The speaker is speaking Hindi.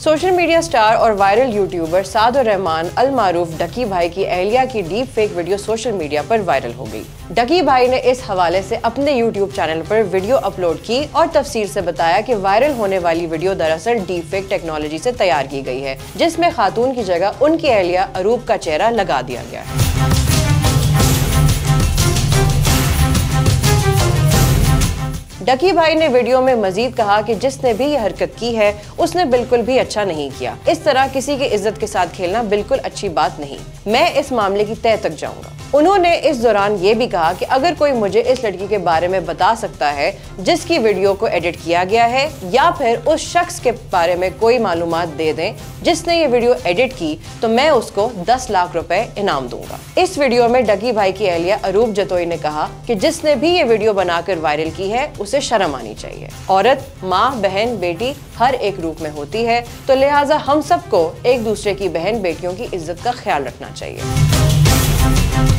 सोशल मीडिया स्टार और वायरल यूट्यूबर सादुर रहमान अल मारूफ डकी भाई की अहलिया की deep fake video social media पर वायरल हो गई। डकी भाई ने इस हवाले से अपने यूट्यूब चैनल पर वीडियो अपलोड की और तफसीर से बताया कि वायरल होने वाली वीडियो दरअसल डीप फेक टेक्नोलॉजी से तैयार की गई है, जिसमें खातून की जगह उनकी अहलिया अरूब का चेहरा लगा दिया गया है। डकी भाई ने वीडियो में मजीद कहा कि जिसने भी ये हरकत की है उसने बिल्कुल भी अच्छा नहीं किया। इस तरह किसी की इज्जत के साथ खेलना बिल्कुल अच्छी बात नहीं। मैं इस मामले की तह तक जाऊंगा। उन्होंने इस दौरान ये भी कहा कि अगर कोई मुझे इस लड़की के बारे में बता सकता है जिसकी वीडियो को एडिट किया गया है, या फिर उस शख्स के बारे में कोई मालूमात दे दें जिसने ये वीडियो एडिट की, तो मैं उसको 10 लाख रुपए इनाम दूंगा। इस वीडियो में डकी भाई की अहलिया अरूब जतोई ने कहा कि जिसने भी ये वीडियो बनाकर वायरल की है उसे शर्म आनी चाहिए। औरत माँ, बहन, बेटी हर एक रूप में होती है, तो लिहाजा हम सबको एक दूसरे की बहन बेटियों की इज्जत का ख्याल रखना चाहिए।